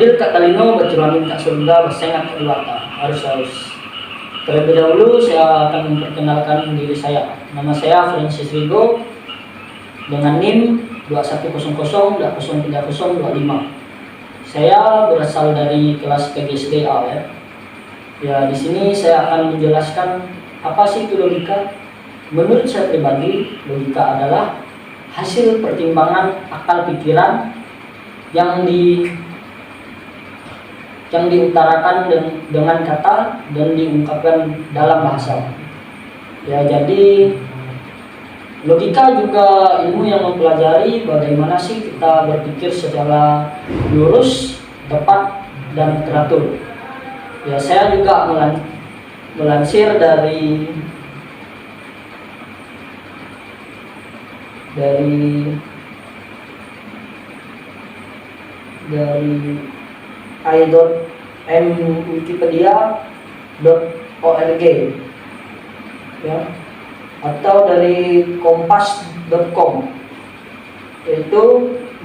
Ambil Kak Kalino, berculamin Kak Surga, bersengat Kak Iwata. Harus. Terlebih dahulu saya akan memperkenalkan diri saya. Nama saya Francis Rigo dengan NIM 2100.03025. Saya berasal dari kelas PGSDA ya. Ya, di sini saya akan menjelaskan apa sih itu logika. Menurut saya pribadi, logika adalah hasil pertimbangan akal pikiran yang diutarakan dengan kata dan diungkapkan dalam bahasa. Ya, jadi logika juga ilmu yang mempelajari bagaimana sih kita berpikir secara lurus, tepat, dan teratur. Ya, saya juga melansir dari i.mwikipedia.org ya, atau dari kompas.com, yaitu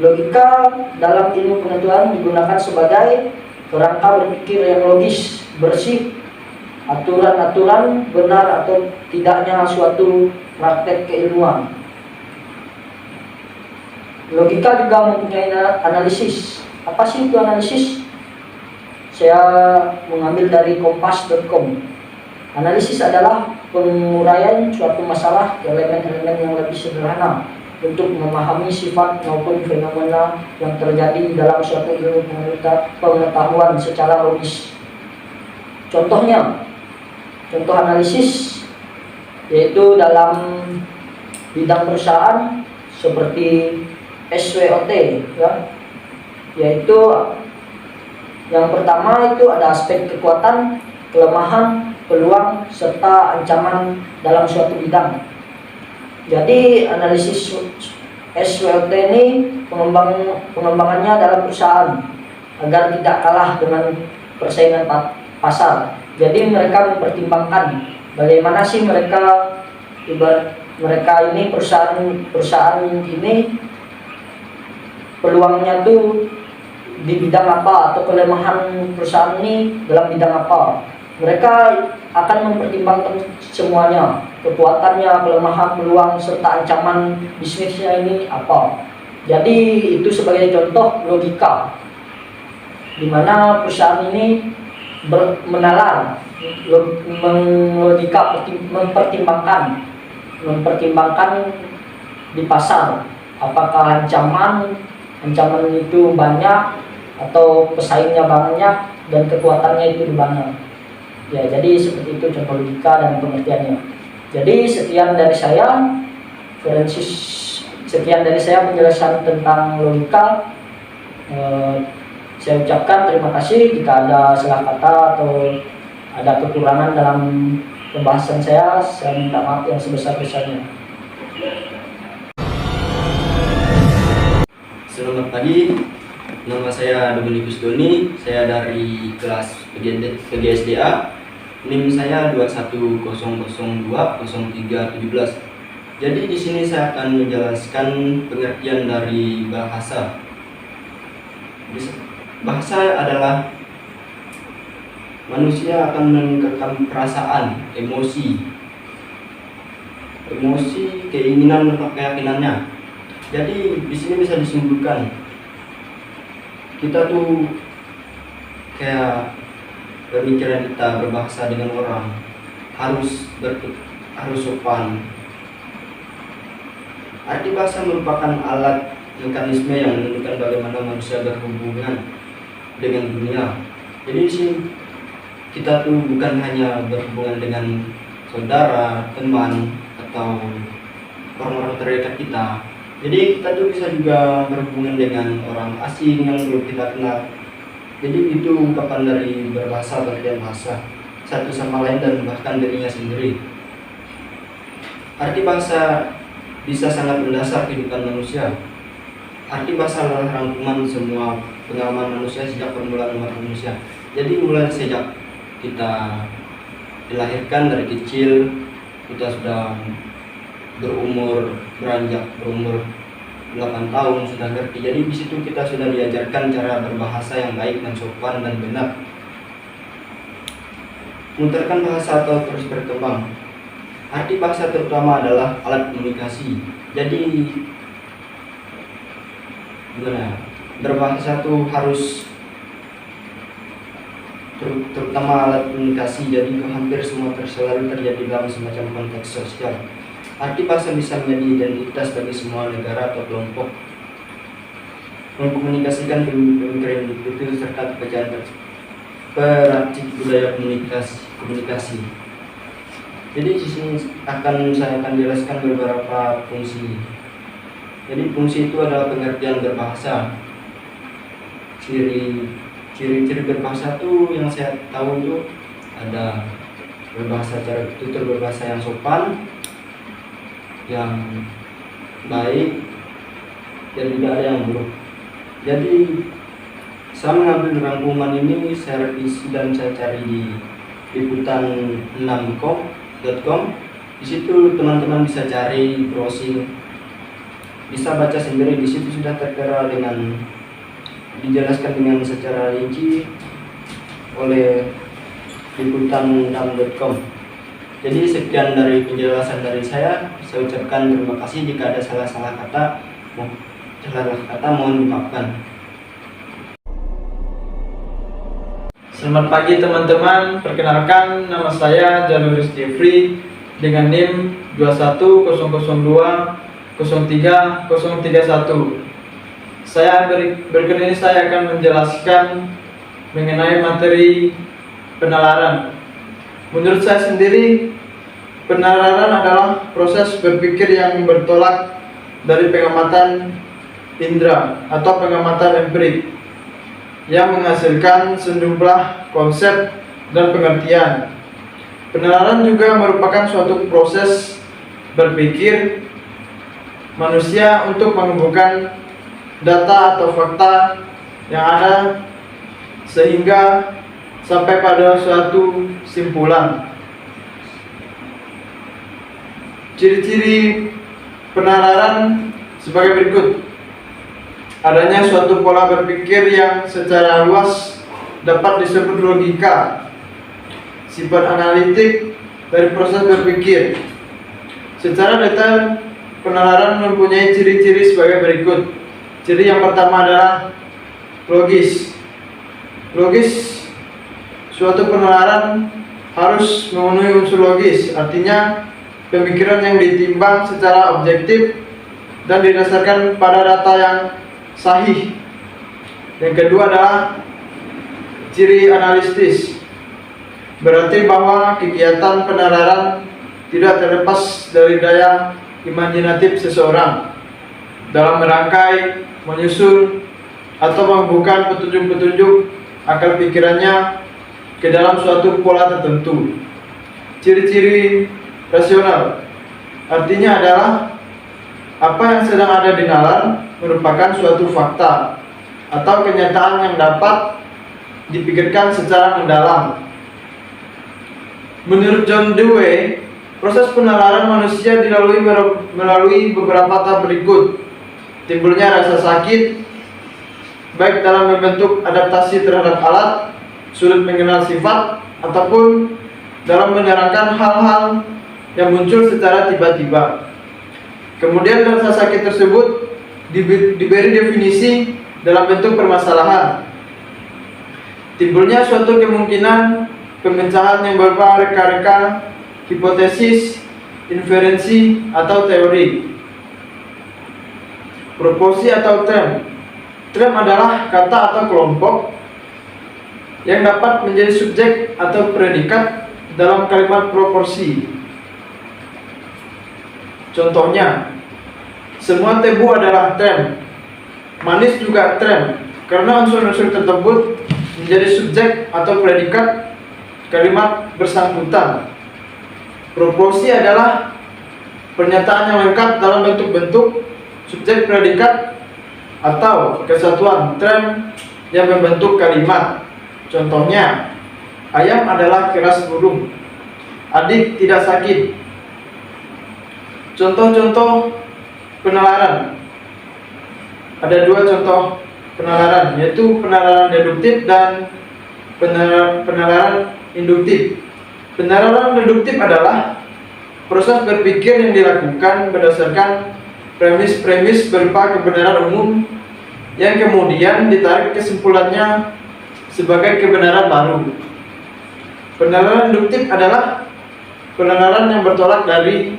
logika dalam ilmu pengetahuan digunakan sebagai kerangka berpikir yang logis, bersih, aturan-aturan benar atau tidaknya suatu praktek keilmuan. Logika juga mempunyai analisis. Apa sih itu analisis? Saya mengambil dari kompas.com. Analisis adalah penguraian suatu masalah ke elemen-elemen yang lebih sederhana untuk memahami sifat maupun fenomena yang terjadi dalam suatu ilmu pengetahuan secara logis. Contoh analisis yaitu dalam bidang perusahaan seperti SWOT ya, yaitu yang pertama itu ada aspek kekuatan, kelemahan, peluang, serta ancaman dalam suatu bidang. Jadi analisis SWOT ini pengembangannya dalam perusahaan agar tidak kalah dengan persaingan pasar. Jadi mereka mempertimbangkan bagaimana sih mereka ini perusahaan ini peluangnya tuh di bidang apa, atau kelemahan perusahaan ini dalam bidang apa. Mereka akan mempertimbangkan semuanya, kekuatannya, kelemahan, peluang, serta ancaman bisnisnya ini apa. Jadi itu sebagai contoh logika, di mana perusahaan ini mempertimbangkan di pasar, apakah ancaman itu banyak atau pesaingnya banyak dan kekuatannya itu banyak. Ya, jadi seperti itu contoh logika dan pengertiannya. Jadi sekian dari saya penjelasan tentang logika. Saya ucapkan terima kasih. Jika ada salah kata atau ada kekurangan dalam pembahasan saya minta maaf yang sebesar-besarnya. Selamat pagi, nama saya Dominikus Doni, saya dari kelas PGSDA, NIM saya 2100200317. Jadi di sini saya akan menjelaskan pengertian dari bahasa. Bahasa adalah manusia akan mengungkapkan perasaan, emosi, keinginan atau keyakinannya. Jadi di sini bisa disimpulkan kita tuh kayak pemikiran kita berbahasa dengan orang harus sopan. Arti bahasa merupakan alat mekanisme yang menentukan bagaimana manusia berhubungan dengan dunia. Jadi di sini kita tuh bukan hanya berhubungan dengan saudara, teman, atau orang-orang terdekat kita. Jadi kita tuh bisa juga berhubungan dengan orang asing yang belum kita kenal. Jadi itu ungkapan dari berbahasa, pengertian bahasa satu sama lain dan bahkan dirinya sendiri. Arti bahasa bisa sangat mendasar kehidupan manusia. Arti bahasa adalah rangkuman semua pengalaman manusia sejak permulaan umat manusia. Jadi mulai sejak kita dilahirkan dari kecil, kita sudah beranjak berumur 8 tahun sudah ngerti. Jadi di situ kita sudah diajarkan cara berbahasa yang baik dan sopan dan benar. Memutarkan bahasa atau terus berkembang. Arti bahasa terutama adalah alat komunikasi. Jadi gimana? Berbahasa itu harus terutama alat komunikasi. Jadi hampir semua selalu terjadi dalam semacam konteks sosial. Arti bahasa bisa menjadi identitas bagi semua negara atau kelompok. Mengkomunikasikan pemikiran individu serta pekerjaan peracik budaya komunikasi. Jadi di sini saya akan jelaskan beberapa fungsi. Jadi fungsi itu adalah pengertian berbahasa. Ciri-ciri berbahasa itu yang saya tahu itu ada berbahasa cara tutur berbahasa yang sopan, yang baik, dan tidak ada yang buruk. Jadi saya mengambil rangkuman ini, saya revisi dan saya cari di liputan6.com. Di situ teman-teman bisa cari, browsing, bisa baca sendiri. Di situ sudah tertera dengan dijelaskan dengan secara rinci oleh liputan6.com. Jadi sekian dari penjelasan dari saya ucapkan terima kasih. Jika ada salah kata mohon dimaafkan. Selamat pagi teman-teman, perkenalkan nama saya Januris Jeffrey dengan NIM 210020331. Berikut ini saya akan menjelaskan mengenai materi penalaran. Menurut saya sendiri, penalaran adalah proses berpikir yang bertolak dari pengamatan indera atau pengamatan empirik yang menghasilkan sejumlah konsep dan pengertian. Penalaran juga merupakan suatu proses berpikir manusia untuk mengumpulkan data atau fakta yang ada sehingga sampai pada suatu simpulan. Ciri-ciri penalaran sebagai berikut. Adanya suatu pola berpikir yang secara luas dapat disebut logika. Sifat analitik dari proses berpikir. Secara detail, penalaran mempunyai ciri-ciri sebagai berikut. Ciri yang pertama adalah logis. Logis, suatu penalaran harus memenuhi unsur logis, artinya pemikiran yang ditimbang secara objektif dan didasarkan pada data yang sahih. Yang kedua adalah ciri analitis, berarti bahwa kegiatan penalaran tidak terlepas dari daya imajinatif seseorang dalam merangkai, menyusun, atau membuka petunjuk-petunjuk akal pikirannya ke dalam suatu pola tertentu. Ciri-ciri rasional artinya adalah apa yang sedang ada di nalar merupakan suatu fakta atau kenyataan yang dapat dipikirkan secara mendalam. Menurut John Dewey, proses penalaran manusia dilalui melalui beberapa tahap berikut. Timbulnya rasa sakit, baik dalam membentuk adaptasi terhadap alat, sulit mengenal sifat, ataupun dalam menerangkan hal-hal yang muncul secara tiba-tiba. Kemudian rasa sakit tersebut diberi definisi dalam bentuk permasalahan. Timbulnya suatu kemungkinan pemecahan yang berupa reka-reka, hipotesis, inferensi, atau teori. Proporsi atau term. Term adalah kata atau kelompok yang dapat menjadi subjek atau predikat dalam kalimat proporsi. Contohnya, semua tebu adalah term. Manis juga term, karena unsur-unsur tersebut menjadi subjek atau predikat kalimat bersangkutan. Proporsi adalah pernyataan yang lengkap dalam bentuk-bentuk subjek predikat atau kesatuan term yang membentuk kalimat. Contohnya, ayam adalah keras burung, adik tidak sakit. Contoh-contoh penalaran. ada dua contoh penalaran, yaitu penalaran deduktif dan penalaran induktif. Penalaran deduktif adalah proses berpikir yang dilakukan berdasarkan premis-premis berupa kebenaran umum yang kemudian ditarik kesimpulannya sebagai kebenaran baru. Penalaran induktif adalah penalaran yang bertolak dari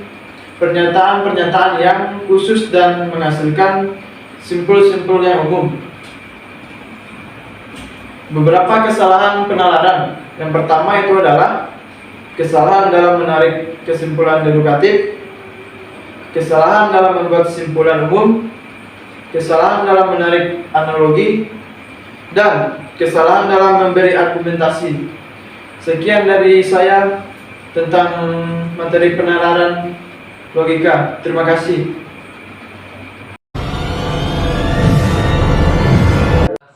pernyataan-pernyataan yang khusus dan menghasilkan simpul-simpul yang umum. Beberapa kesalahan penalaran. Yang pertama itu adalah kesalahan dalam menarik kesimpulan dedukatif, kesalahan dalam membuat kesimpulan umum, kesalahan dalam menarik analogi, dan kesalahan dalam memberi argumentasi. Sekian dari saya tentang materi penalaran logika. Terima kasih.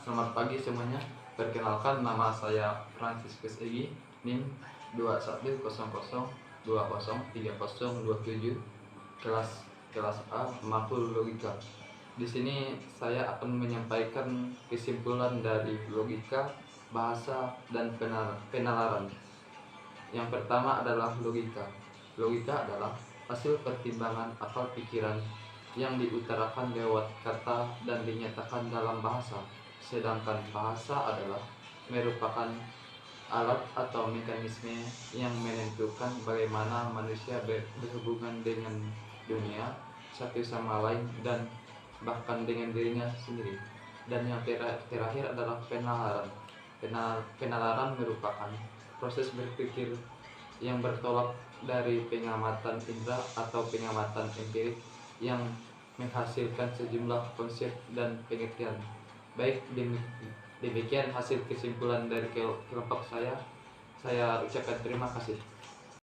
Selamat pagi semuanya. Perkenalkan, nama saya Franciscus Egi, NIM 210020303027, kelas A Makul Logika. Di sini saya akan menyampaikan kesimpulan dari logika, bahasa, dan penalaran. Yang pertama adalah logika. Logika adalah hasil pertimbangan akal pikiran yang diutarakan lewat kata dan dinyatakan dalam bahasa. Sedangkan bahasa adalah merupakan alat atau mekanisme yang menentukan bagaimana manusia berhubungan dengan dunia, satu sama lain, dan bahkan dengan dirinya sendiri. Dan yang terakhir adalah penalaran. Penalaran merupakan proses berpikir yang bertolak dari pengamatan indera atau pengamatan empirik yang menghasilkan sejumlah konsep dan pengertian. Baik, demikian hasil kesimpulan dari kelompok saya. Saya ucapkan terima kasih.